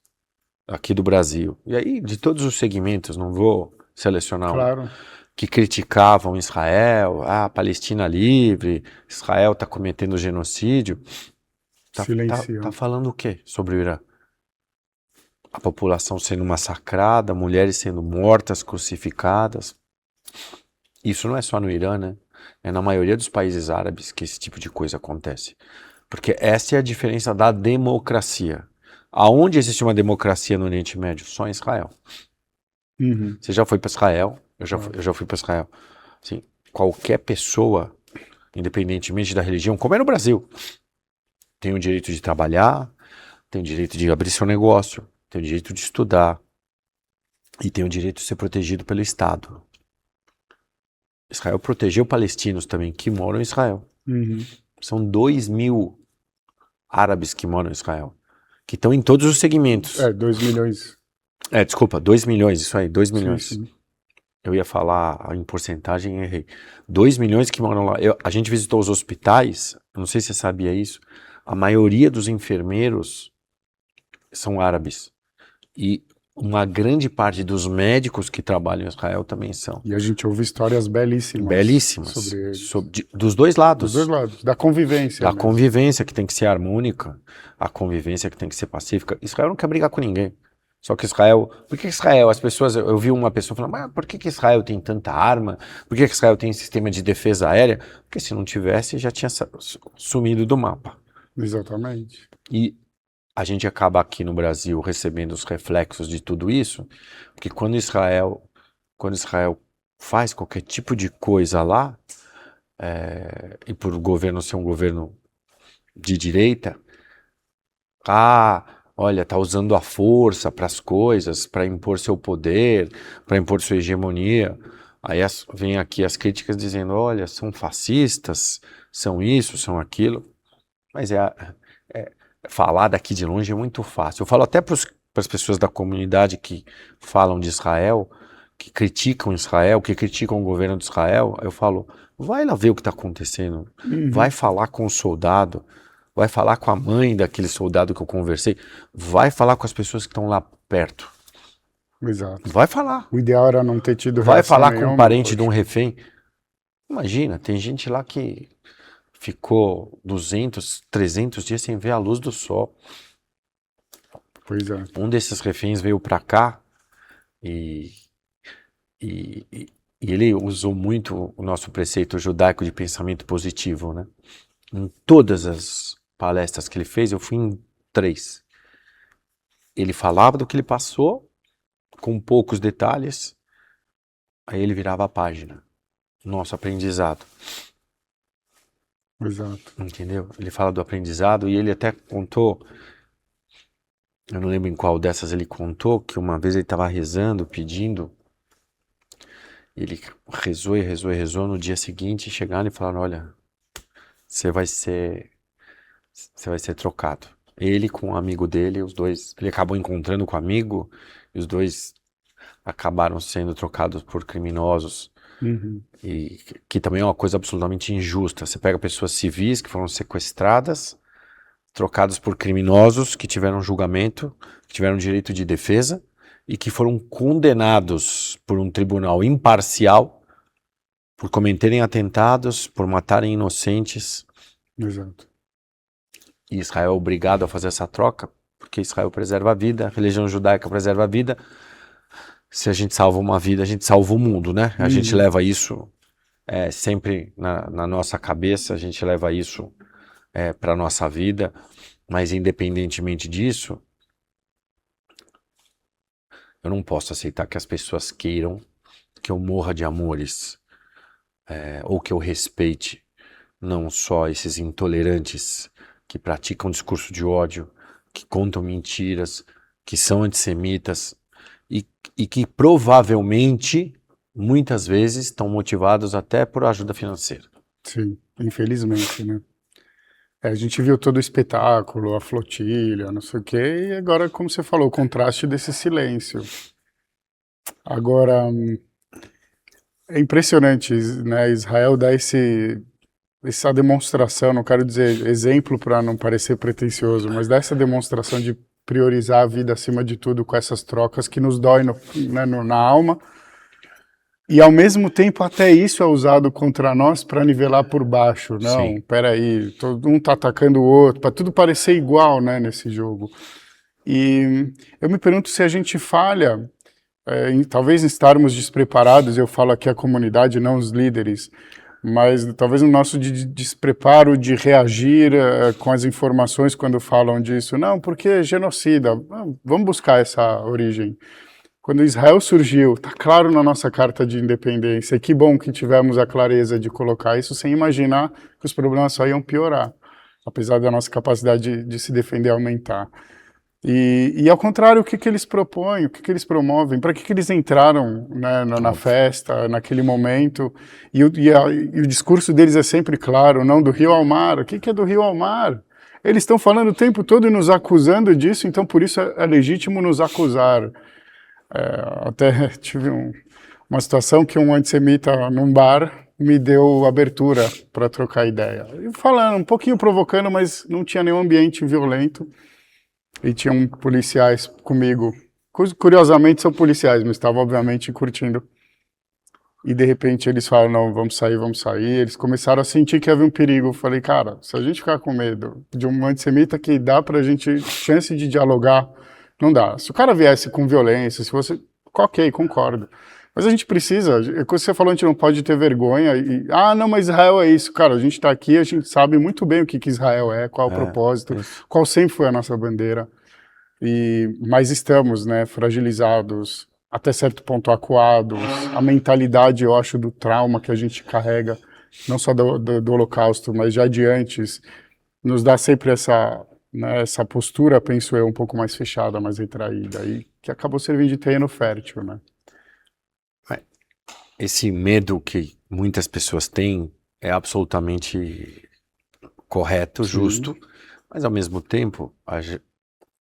aqui do Brasil, e aí de todos os segmentos, não vou selecionar que criticavam Israel, a Palestina livre, Israel está cometendo genocídio, tá falando o quê sobre o Irã? A população sendo massacrada, mulheres sendo mortas, crucificadas. Isso não é só no Irã, né? É na maioria dos países árabes que esse tipo de coisa acontece. Porque essa é a diferença da democracia. Aonde existe uma democracia no Oriente Médio? Só em Israel. Você já foi para Israel? Eu já fui para Israel. Assim, qualquer pessoa, independentemente da religião, como é no Brasil, tem o direito de trabalhar, tem o direito de abrir seu negócio, tem o direito de estudar, e tem o direito de ser protegido pelo Estado. Israel protegeu palestinos também que moram em Israel. São 2.000 árabes que moram em Israel, que estão em todos os segmentos. 2 milhões. Desculpa, 2 milhões, isso aí, 2 milhões. Sim. Eu ia falar em porcentagem, errei. 2 milhões que moram lá. A gente visitou os hospitais, não sei se você sabia isso, a maioria dos enfermeiros são árabes. E uma grande parte dos médicos que trabalham em Israel também são. E a gente ouve histórias belíssimas. Belíssimas. Sobre eles. Dos dois lados. Dos dois lados. Da convivência. Da mesmo. convivência que tem que ser harmônica, a convivência que tem que ser pacífica. Israel não quer brigar com ninguém. Só que Israel... Por que Israel? As pessoas... Eu vi uma pessoa falando, mas por que Israel tem tanta arma? Por que Israel tem sistema de defesa aérea? Porque se não tivesse, já tinha sumido do mapa. Exatamente. E a gente acaba aqui no Brasil recebendo os reflexos de tudo isso, porque quando Israel faz qualquer tipo de coisa lá, e por o governo ser um governo de direita, olha, tá usando a força para as coisas, para impor seu poder, para impor sua hegemonia. Aí vem aqui as críticas dizendo, olha, são fascistas, são isso, são aquilo. Mas falar daqui de longe é muito fácil. Eu falo até para as pessoas da comunidade que falam de Israel, que criticam Israel, que criticam o governo de Israel, eu falo, vai lá ver o que está acontecendo, vai falar com o soldado, vai falar com a mãe daquele soldado que eu conversei, vai falar com as pessoas que estão lá perto. Exato. Vai falar. O ideal era não ter tido Vai falar com nenhuma, um parente de um refém. Imagina, tem gente lá que ficou 200, 300 dias sem ver a luz do sol. Pois é. Um desses reféns veio para cá e ele usou muito o nosso preceito judaico de pensamento positivo, né? Em todas as palestras que ele fez, eu fui em 3. Ele falava do que ele passou, com poucos detalhes, aí ele virava a página. Nosso aprendizado. Exato. Entendeu? Ele fala do aprendizado e ele até contou, eu não lembro em qual dessas ele contou, que uma vez ele estava rezando, pedindo, ele rezou e rezou e rezou, no dia seguinte chegaram e falaram, olha, você vai ser trocado. Ele com um amigo dele, os dois, ele acabou encontrando com o amigo, e os dois acabaram sendo trocados por criminosos. E que também é uma coisa absolutamente injusta. Você pega pessoas civis que foram sequestradas, trocadas por criminosos que tiveram julgamento, que tiveram direito de defesa e que foram condenados por um tribunal imparcial por cometerem atentados, por matarem inocentes. Exato. E Israel é obrigado a fazer essa troca, porque Israel preserva a vida, a religião judaica preserva a vida. Se a gente salva uma vida, a gente salva o mundo, né? A gente leva isso sempre na nossa cabeça, a gente leva isso para a nossa vida, mas independentemente disso, eu não posso aceitar que as pessoas queiram que eu morra de amores, ou que eu respeite não só esses intolerantes que praticam discurso de ódio, que contam mentiras, que são antissemitas, e que provavelmente, muitas vezes, estão motivados até por ajuda financeira. Sim, infelizmente, né? A gente viu todo o espetáculo, a flotilha, não sei o quê, e agora, como você falou, o contraste desse silêncio. Agora, é impressionante, né? Israel dá essa demonstração, não quero dizer exemplo para não parecer pretensioso, mas dá essa demonstração de priorizar a vida acima de tudo com essas trocas que nos dói na alma, e ao mesmo tempo até isso é usado contra nós para nivelar por baixo. Não, peraí, todo um tá atacando o outro, para tudo parecer igual, né, nesse jogo. E eu me pergunto se a gente falha, talvez em estarmos despreparados, eu falo aqui a comunidade, não os líderes, mas talvez no nosso despreparo de reagir com as informações quando falam disso. Não, porque é genocida. Vamos buscar essa origem. Quando Israel surgiu, está claro na nossa carta de independência, que bom que tivemos a clareza de colocar isso sem imaginar que os problemas só iam piorar, apesar da nossa capacidade de se defender aumentar. E ao contrário, o que que eles propõem, o que que eles promovem, para que que eles entraram, né, na festa, naquele momento, e o discurso deles é sempre claro, não do rio ao mar. O que que é do rio ao mar? Eles estão falando o tempo todo e nos acusando disso, então por isso é legítimo nos acusar. Até tive uma situação que um antissemita num bar me deu abertura para trocar ideia. E falando, um pouquinho provocando, mas não tinha nenhum ambiente violento. E tinham policiais comigo. Curiosamente são policiais, mas estavam obviamente curtindo. E de repente eles falaram, não, vamos sair, vamos sair. Eles começaram a sentir que havia um perigo. Eu falei, cara, se a gente ficar com medo de um antissemita que dá pra gente chance de dialogar, não dá. Se o cara viesse com violência, se você... Ok, concordo. Mas a gente precisa, como você falou, a gente não pode ter vergonha. Não, mas Israel é isso. Cara, a gente tá aqui, a gente sabe muito bem o que Israel é, qual é o propósito, qual sempre foi a nossa bandeira. Mas estamos, né, fragilizados, até certo ponto acuados. A mentalidade, eu acho, do trauma que a gente carrega, não só do Holocausto, mas já de antes, nos dá sempre essa, né, essa postura, penso eu, um pouco mais fechada, mais retraída, e que acabou servindo de terreno fértil, né? Esse medo que muitas pessoas têm é absolutamente correto, justo, mas ao mesmo tempo,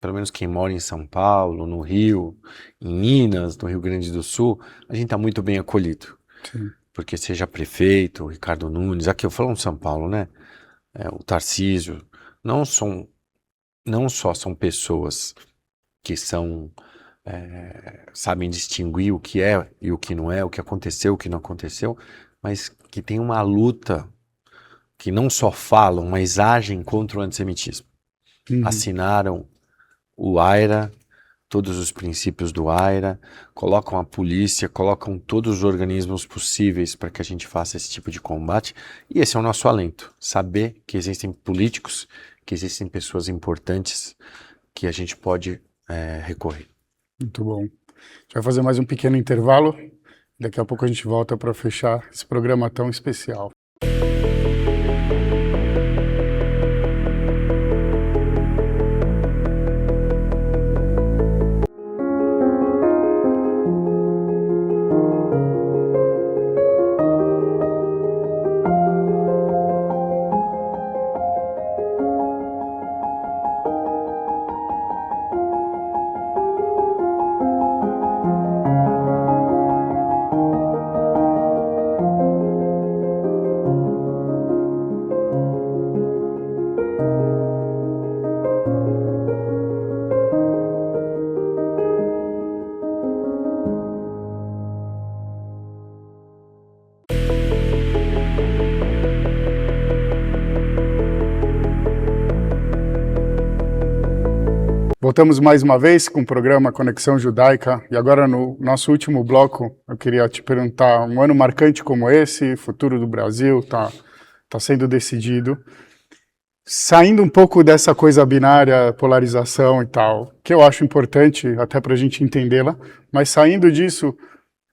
pelo menos quem mora em São Paulo, no Rio, em Minas, no Rio Grande do Sul, a gente está muito bem acolhido. Sim. Porque seja prefeito, Ricardo Nunes, aqui eu falo em São Paulo, né? O Tarcísio, não só são pessoas que sabem distinguir o que é e o que não é, o que aconteceu, o que não aconteceu, mas que tem uma luta, que não só falam, mas agem contra o antissemitismo. Assinaram o AIRA, todos os princípios do AIRA, colocam a polícia, colocam todos os organismos possíveis para que a gente faça esse tipo de combate, e esse é o nosso alento, saber que existem políticos, que existem pessoas importantes que a gente pode recorrer. Muito bom. A gente vai fazer mais um pequeno intervalo. Daqui a pouco a gente volta para fechar esse programa tão especial. Voltamos mais uma vez com o programa Conexão Judaica, e agora no nosso último bloco eu queria te perguntar, um ano marcante como esse, futuro do Brasil tá sendo decidido, saindo um pouco dessa coisa binária, polarização e tal, que eu acho importante até para a gente entendê-la, mas saindo disso,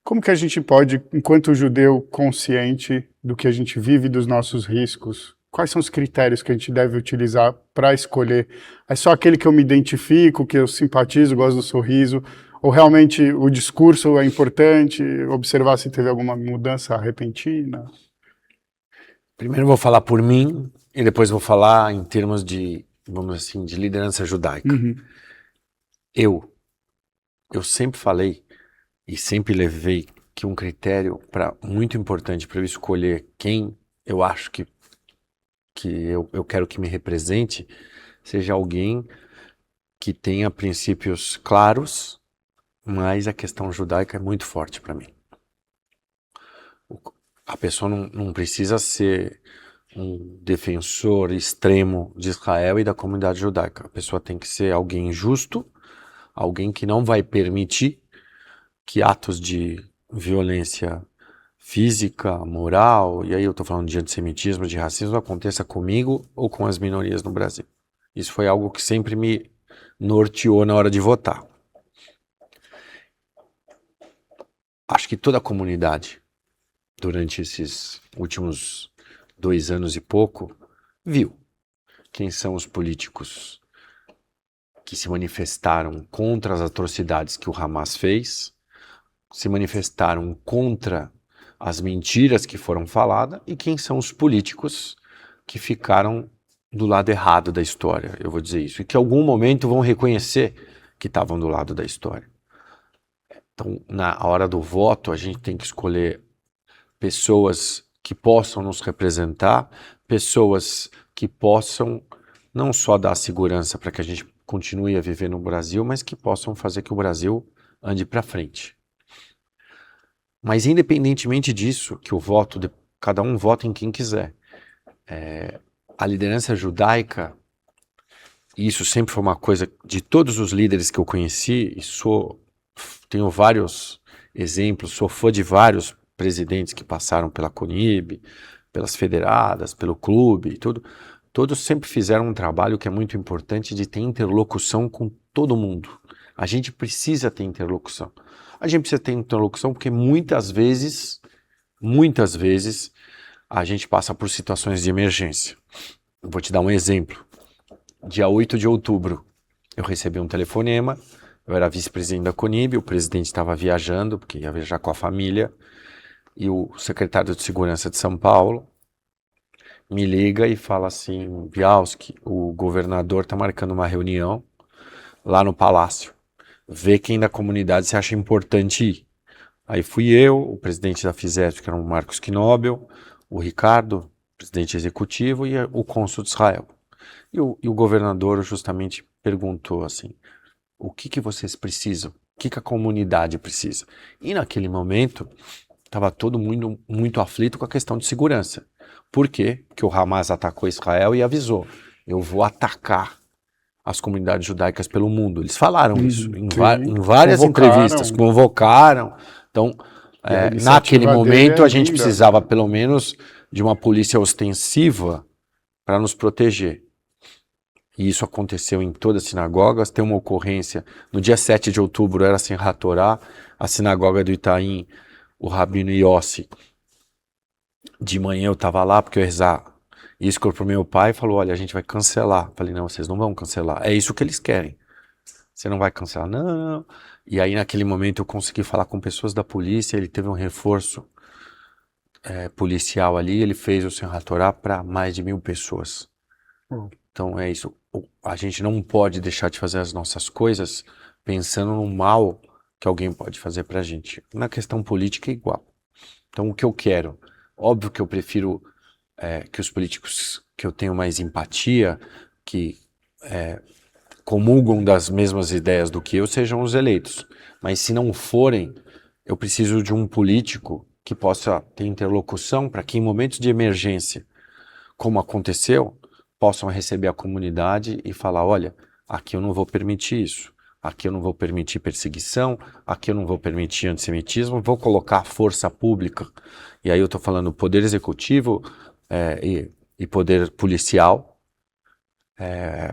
como que a gente pode, enquanto judeu consciente do que a gente vive, dos nossos riscos, quais são os critérios que a gente deve utilizar para escolher? É só aquele que eu me identifico, que eu simpatizo, gosto do sorriso, ou realmente o discurso é importante, observar se teve alguma mudança repentina? Primeiro eu vou falar por mim e depois vou falar em termos de, vamos assim, de liderança judaica. Eu sempre falei e sempre levei que um critério muito importante para eu escolher quem eu acho que eu quero que me represente seja alguém que tenha princípios claros, mas a questão judaica é muito forte para mim. A pessoa não precisa ser um defensor extremo de Israel e da comunidade judaica. A pessoa tem que ser alguém justo, alguém que não vai permitir que atos de violência física, moral, e aí eu estou falando de antissemitismo, de racismo, aconteça comigo ou com as minorias no Brasil. Isso foi algo que sempre me norteou na hora de votar. Acho que toda a comunidade, durante esses últimos 2 anos e pouco, viu quem são os políticos que se manifestaram contra as atrocidades que o Hamas fez, se manifestaram contra as mentiras que foram faladas e quem são os políticos que ficaram do lado errado da história, eu vou dizer isso, e que em algum momento vão reconhecer que estavam do lado da história. Então, na hora do voto, a gente tem que escolher pessoas que possam nos representar, pessoas que possam não só dar segurança para que a gente continue a viver no Brasil, mas que possam fazer que o Brasil ande para frente. Mas independentemente disso, que o voto, cada um vota em quem quiser. A liderança judaica, e isso sempre foi uma coisa de todos os líderes que eu conheci, e tenho vários exemplos, sou fã de vários presidentes que passaram pela CONIB, pelas federadas, pelo clube e tudo. Todos sempre fizeram um trabalho que é muito importante de ter interlocução com todo mundo. A gente precisa ter interlocução. A gente precisa ter interlocução porque muitas vezes, a gente passa por situações de emergência. Eu vou te dar um exemplo. Dia 8 de outubro, eu recebi um telefonema, eu era vice-presidente da CONIB, o presidente estava viajando, porque ia viajar com a família, e o secretário de Segurança de São Paulo me liga e fala assim, Bialski, o governador está marcando uma reunião lá no Palácio, vê quem da comunidade se acha importante ir. Aí fui eu, o presidente da Fiesp, que era o Marcos Knobel, o Ricardo, presidente executivo, e o cônsul de Israel. E o governador justamente perguntou assim, o que vocês precisam? O que a comunidade precisa? E naquele momento, estava todo mundo muito aflito com a questão de segurança. Por quê? Porque o Hamas atacou Israel e avisou, eu vou atacar as comunidades judaicas pelo mundo. Eles falaram isso em várias entrevistas, convocaram. Então, naquele momento, a gente precisava pelo menos de uma polícia ostensiva para nos proteger. E isso aconteceu em todas as sinagogas. Tem uma ocorrência, no dia 7 de outubro, era Simchat Torá, a sinagoga do Itaim, o Rabino Yossi. De manhã eu estava lá, porque eu ia rezar isso para o meu pai, falou, olha, a gente vai cancelar. Falei, não, vocês não vão cancelar. É isso que eles querem. Você não vai cancelar? Não. E aí, naquele momento, eu consegui falar com pessoas da polícia, ele teve um reforço policial ali, ele fez o Simchat Torá para mais de 1.000 pessoas. Então, é isso. A gente não pode deixar de fazer as nossas coisas pensando no mal que alguém pode fazer pra gente. Na questão política é igual. Então, o que eu quero? Óbvio que eu prefiro que os políticos que eu tenho mais empatia, que comulgam das mesmas ideias do que eu, sejam os eleitos. Mas se não forem, eu preciso de um político que possa ter interlocução para que em momentos de emergência, como aconteceu, possam receber a comunidade e falar, olha, aqui eu não vou permitir isso, aqui eu não vou permitir perseguição, aqui eu não vou permitir antissemitismo, vou colocar força pública. E aí eu estou falando poder executivo e poder policial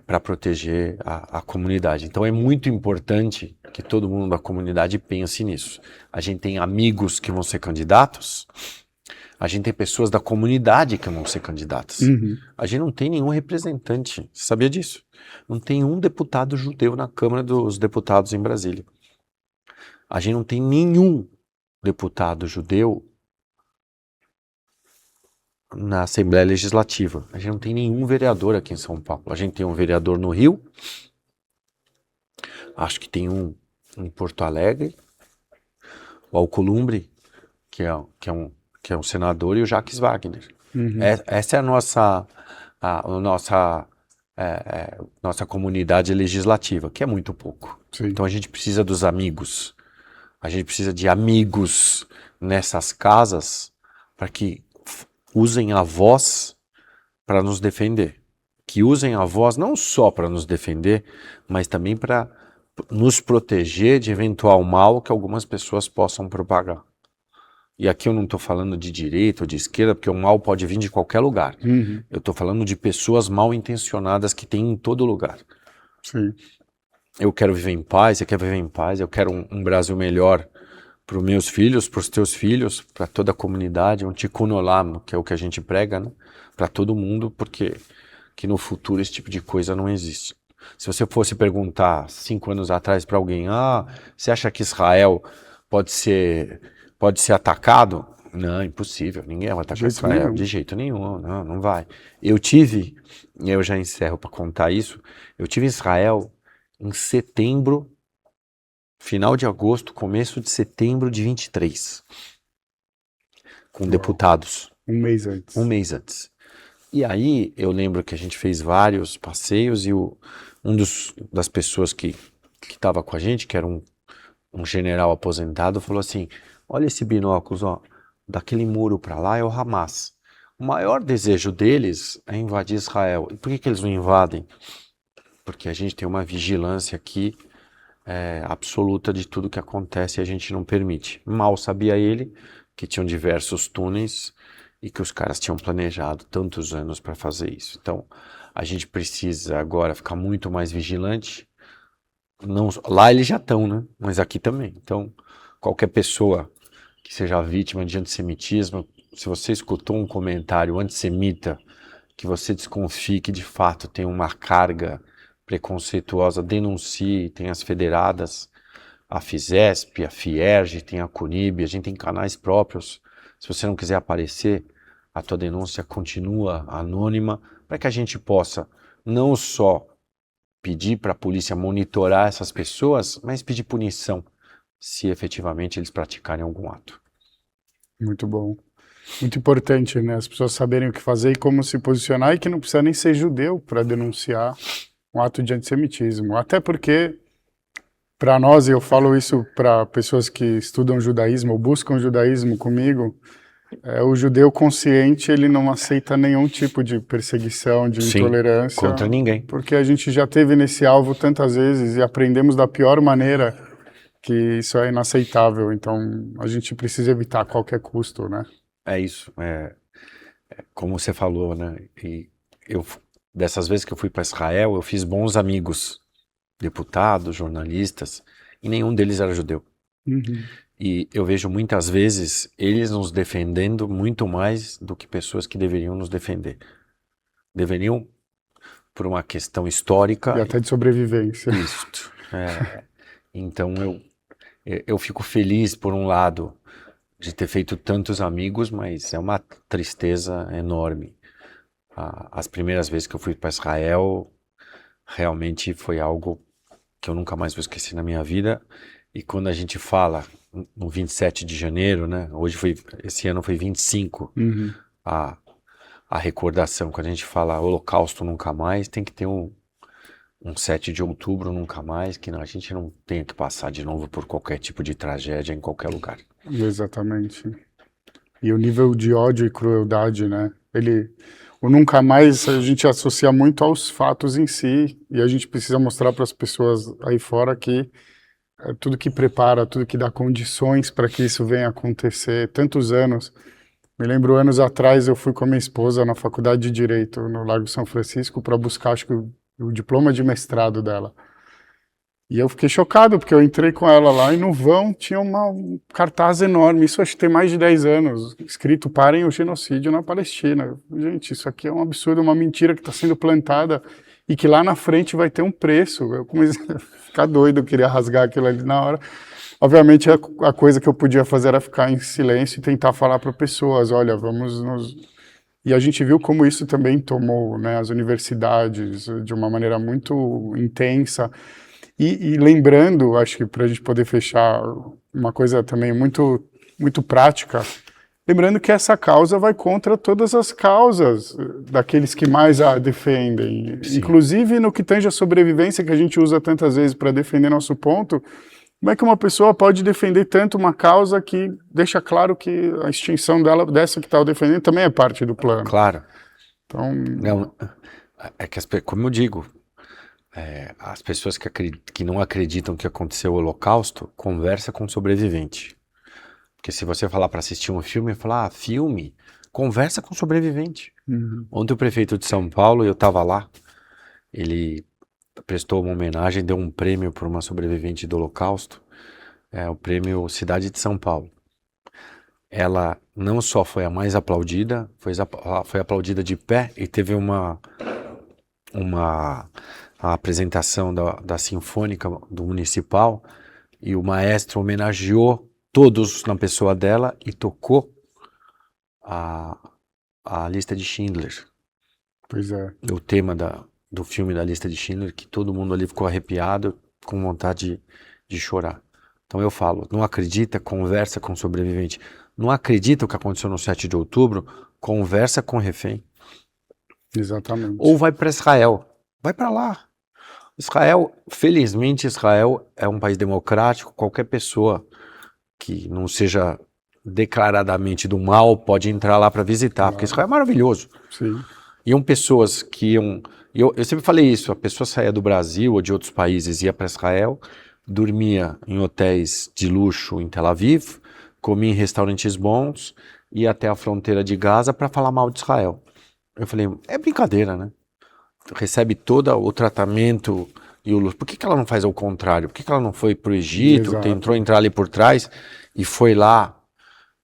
para proteger a comunidade. Então é muito importante que todo mundo da comunidade pense nisso. A gente tem amigos que vão ser candidatos, a gente tem pessoas da comunidade que vão ser candidatas. A gente não tem nenhum representante. Você sabia disso? Não tem um deputado judeu na Câmara dos Deputados em Brasília. A gente não tem nenhum deputado judeu na Assembleia Legislativa. A gente não tem nenhum vereador aqui em São Paulo. A gente tem um vereador no Rio. Acho que tem um em Porto Alegre. O Alcolumbre, que é um senador, e o Jacques Wagner. Essa é a nossa comunidade legislativa, que é muito pouco. Sim. Então a gente precisa dos amigos. A gente precisa de amigos nessas casas para que usem a voz para nos defender. Que usem a voz não só para nos defender, mas também para nos proteger de eventual mal que algumas pessoas possam propagar. E aqui eu não estou falando de direita ou de esquerda, porque o mal pode vir de qualquer lugar. Eu estou falando de pessoas mal intencionadas que tem em todo lugar. Sim. Eu quero viver em paz, você quer viver em paz, eu quero um Brasil melhor para os meus filhos, para os teus filhos, para toda a comunidade, um tikkun olam, que é o que a gente prega, né? Para todo mundo, porque que no futuro esse tipo de coisa não existe. Se você fosse perguntar 5 anos atrás para alguém, você acha que Israel pode ser atacado? Não, impossível, ninguém vai atacar Israel, de jeito nenhum, não vai. Eu já encerro para contar isso, eu tive em Israel em setembro, final de agosto, começo de setembro de 23, com deputados. Um mês antes. Um mês antes. E aí eu lembro que a gente fez vários passeios e das pessoas que estava com a gente, que era um general aposentado, falou assim, olha esse binóculos, ó, daquele muro para lá é o Hamas. O maior desejo deles é invadir Israel. E por que eles não invadem? Porque a gente tem uma vigilância aqui absoluta de tudo que acontece e a gente não permite. Mal sabia ele que tinham diversos túneis e que os caras tinham planejado tantos anos para fazer isso. Então, a gente precisa agora ficar muito mais vigilante. Não, lá eles já estão, né? Mas aqui também. Então, qualquer pessoa que seja vítima de antissemitismo, se você escutou um comentário antissemita que você desconfie que de fato tem uma carga preconceituosa, denuncie, tem as federadas, a FISESP, a FIERJ, tem a CUNIB, a gente tem canais próprios. Se você não quiser aparecer, a tua denúncia continua anônima, para que a gente possa não só pedir para a polícia monitorar essas pessoas, mas pedir punição, se efetivamente eles praticarem algum ato. Muito bom. Muito importante, né? As pessoas saberem o que fazer e como se posicionar, e que não precisa nem ser judeu para denunciar um ato de antissemitismo. Até porque, para nós, e eu falo isso para pessoas que estudam judaísmo ou buscam judaísmo comigo, o judeu consciente, ele não aceita nenhum tipo de perseguição, de intolerância. Contra ninguém. Porque a gente já teve nesse alvo tantas vezes e aprendemos da pior maneira que isso é inaceitável. Então, a gente precisa evitar a qualquer custo, né? É isso. Como você falou, né? E dessas vezes que eu fui para Israel, eu fiz bons amigos, deputados, jornalistas, e nenhum deles era judeu. Uhum. E eu vejo muitas vezes eles nos defendendo muito mais do que pessoas que deveriam nos defender. Deveriam, por uma questão histórica... E até de sobrevivência. Isso. Então eu fico feliz, por um lado, de ter feito tantos amigos, mas é uma tristeza enorme. As primeiras vezes que eu fui para Israel, realmente foi algo que eu nunca mais vou esquecer na minha vida. E quando a gente fala no 27 de janeiro, né? Esse ano foi 25, Uhum. a recordação. Quando a gente fala Holocausto nunca mais, tem que ter um 7 de outubro nunca mais, que a gente não tenha que passar de novo por qualquer tipo de tragédia em qualquer lugar. Exatamente. E o nível de ódio e crueldade, né? O nunca mais a gente associa muito aos fatos em si, e a gente precisa mostrar para as pessoas aí fora que tudo que prepara, tudo que dá condições para que isso venha acontecer, tantos anos. Me lembro, anos atrás, eu fui com a minha esposa na faculdade de Direito, no Largo São Francisco, para buscar, acho que, o diploma de mestrado dela. E eu fiquei chocado, porque eu entrei com ela lá e no vão tinha um cartaz enorme, isso acho que tem mais de 10 anos, escrito "Parem o genocídio na Palestina". Gente, isso aqui é um absurdo, uma mentira que está sendo plantada e que lá na frente vai ter um preço. Eu comecei a ficar doido, eu queria rasgar aquilo ali na hora. Obviamente a coisa que eu podia fazer era ficar em silêncio e tentar falar para pessoas, olha, vamos nos... E a gente viu como isso também tomou, né, as universidades de uma maneira muito intensa. E lembrando, acho que para a gente poder fechar, uma coisa também muito, muito prática, lembrando que essa causa vai contra todas as causas daqueles que mais a defendem. Sim. Inclusive no que tange a sobrevivência, que a gente usa tantas vezes para defender nosso ponto, como é que uma pessoa pode defender tanto uma causa que deixa claro que a extinção dessa que está defendendo também é parte do plano? Claro. Então... Não, como eu digo, as pessoas que não acreditam que aconteceu o Holocausto, conversa com o sobrevivente. Porque se você falar para assistir um filme e falar, filme, conversa com o sobrevivente. Uhum. Ontem o prefeito de São Paulo, eu estava lá, ele prestou uma homenagem, deu um prêmio para uma sobrevivente do Holocausto, o prêmio Cidade de São Paulo. Ela não só foi a mais aplaudida, foi aplaudida de pé e teve uma a apresentação da Sinfônica do Municipal e o maestro homenageou todos na pessoa dela e tocou a lista de Schindler. Pois é. O tema do filme da lista de Schindler, que todo mundo ali ficou arrepiado, com vontade de chorar. Então eu falo, não acredita, conversa com o sobrevivente. Não acredita o que aconteceu no 7 de outubro, conversa com o refém. Exatamente. Ou vai para Israel, vai para lá. Israel, felizmente Israel é um país democrático, qualquer pessoa que não seja declaradamente do mal pode entrar lá para visitar, porque Israel é maravilhoso. Sim. Iam pessoas que iam... Eu sempre falei isso, a pessoa saía do Brasil ou de outros países, ia para Israel, dormia em hotéis de luxo em Tel Aviv, comia em restaurantes bons, ia até a fronteira de Gaza para falar mal de Israel. Eu falei, é brincadeira, né? Recebe todo o tratamento e o luxo. Por que ela não faz ao contrário? Por que ela não foi para o Egito, Exato. tentou entrar ali por trás e foi lá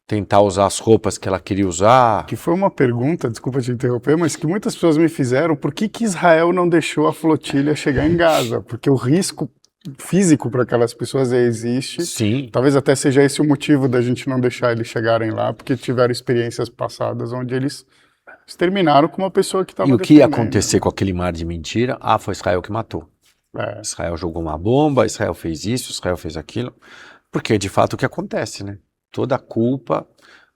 tentar usar as roupas que ela queria usar? Que foi uma pergunta, desculpa te interromper, mas que muitas pessoas me fizeram, por que Israel não deixou a flotilha chegar em Gaza? Porque o risco físico para aquelas pessoas existe. Sim. Talvez até seja esse o motivo da gente não deixar eles chegarem lá, porque tiveram experiências passadas onde eles exterminaram com uma pessoa que estava E o que ia acontecer com aquele mar de mentira? Ah, foi Israel que matou. Israel jogou uma bomba, Israel fez isso, Israel fez aquilo. Porque, de fato, o que acontece, né? Toda a culpa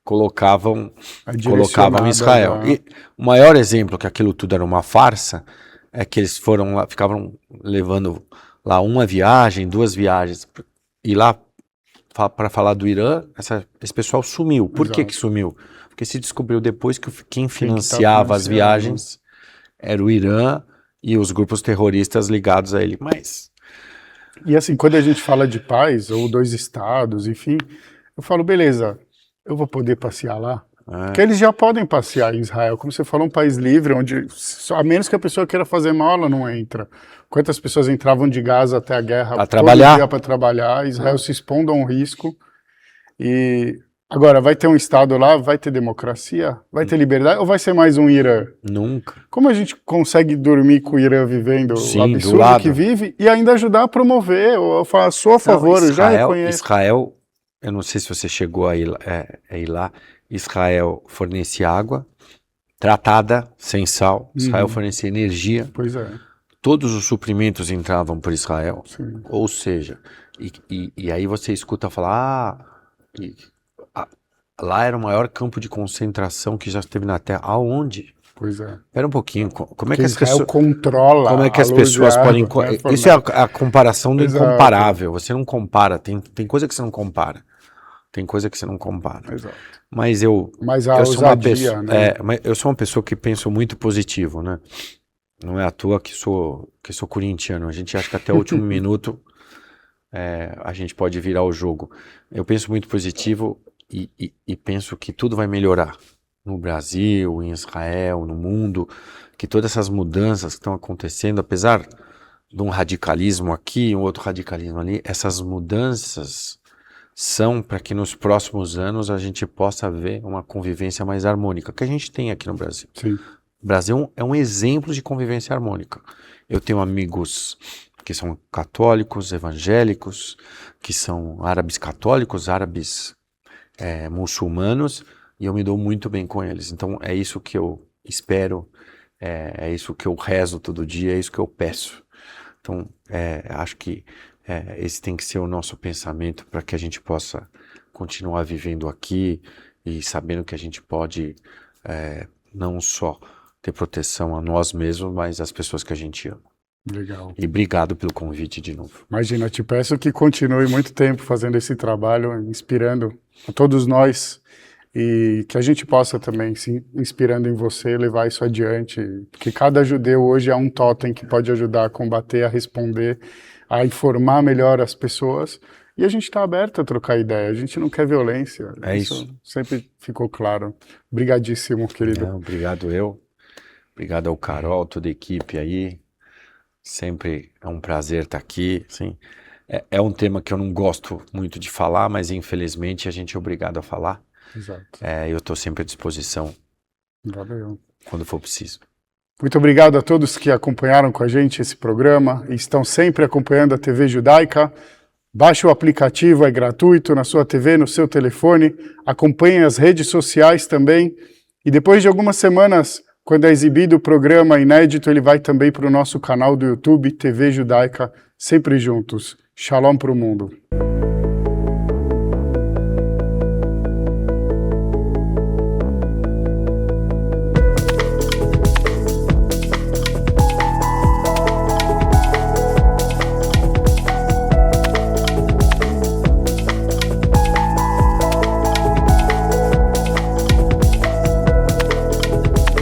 colocavam em Israel. E o maior exemplo que aquilo tudo era uma farsa é que eles foram lá, ficavam levando lá uma viagem, 2 viagens, e lá para falar do Irã, esse pessoal sumiu. Por que sumiu? Porque se descobriu depois que quem financiava as viagens era o Irã e os grupos terroristas ligados a ele. Mas... E assim, quando a gente fala de paz, ou 2 estados, enfim, eu falo, beleza, eu vou poder passear lá? Porque eles já podem passear em Israel, como você falou, um país livre, onde, a menos que a pessoa queira fazer mal, ela não entra. Quantas pessoas entravam de Gaza até a guerra para trabalhar? Para trabalhar, Israel se expondo a um risco. E agora, vai ter um Estado lá, vai ter democracia, vai ter liberdade, ou vai ser mais um Irã? Nunca. Como a gente consegue dormir com o Irã vivendo o do absurdo lado que vive e ainda ajudar a promover? Eu sou a favor, eu já reconheço. Israel, eu não sei se você chegou a ir lá, Israel fornece água tratada, sem sal. Israel fornecia energia. Pois é. Todos os suprimentos entravam por Israel. Sim. Ou seja, e aí você escuta falar, lá era o maior campo de concentração que já esteve na Terra. Aonde? Pois é. Espera um pouquinho. Como é que Porque as pessoas controla? Como é que as pessoas podem? Isso é a comparação do incomparável. Você não compara. Tem coisa que você não compara. Tem coisa que você não compara. Exato. Mas eu sou uma pessoa, né? mas eu sou uma pessoa que penso muito positivo, né? Não é à toa que sou corintiano. A gente acha que até o último minuto a gente pode virar o jogo. Eu penso muito positivo e penso que tudo vai melhorar no Brasil, em Israel, no mundo, que todas essas mudanças que estão acontecendo, apesar de um radicalismo aqui, um outro radicalismo ali, essas mudanças são para que nos próximos anos a gente possa ver uma convivência mais harmônica, que a gente tem aqui no Brasil. Sim. O Brasil é um exemplo de convivência harmônica. Eu tenho amigos que são católicos, evangélicos, que são árabes católicos, árabes muçulmanos, e eu me dou muito bem com eles. Então é isso que eu espero, é isso que eu rezo todo dia, é isso que eu peço. Então acho que esse tem que ser o nosso pensamento para que a gente possa continuar vivendo aqui e sabendo que a gente pode não só ter proteção a nós mesmos, mas às pessoas que a gente ama. Legal. E obrigado pelo convite de novo. Imagina, eu te peço que continue muito tempo fazendo esse trabalho, inspirando a todos nós, e que a gente possa também, se inspirando em você, levar isso adiante, porque cada judeu hoje é um totem que pode ajudar a combater, a responder, a informar melhor as pessoas, e a gente está aberto a trocar ideia, a gente não quer violência. É isso. Sempre ficou claro. Obrigadíssimo, querido. Obrigado obrigado ao Carol, toda a equipe aí, sempre é um prazer estar aqui, sim. É um tema que eu não gosto muito de falar, mas infelizmente a gente é obrigado a falar. Exato. Eu estou sempre à disposição. Valeu. Quando for preciso. Muito obrigado a todos que acompanharam com a gente esse programa e estão sempre acompanhando a TV Judaica. Baixe o aplicativo, é gratuito na sua TV, no seu telefone. Acompanhe as redes sociais também. E depois de algumas semanas, quando é exibido o programa inédito, ele vai também para o nosso canal do YouTube, TV Judaica, sempre juntos. Shalom para o mundo.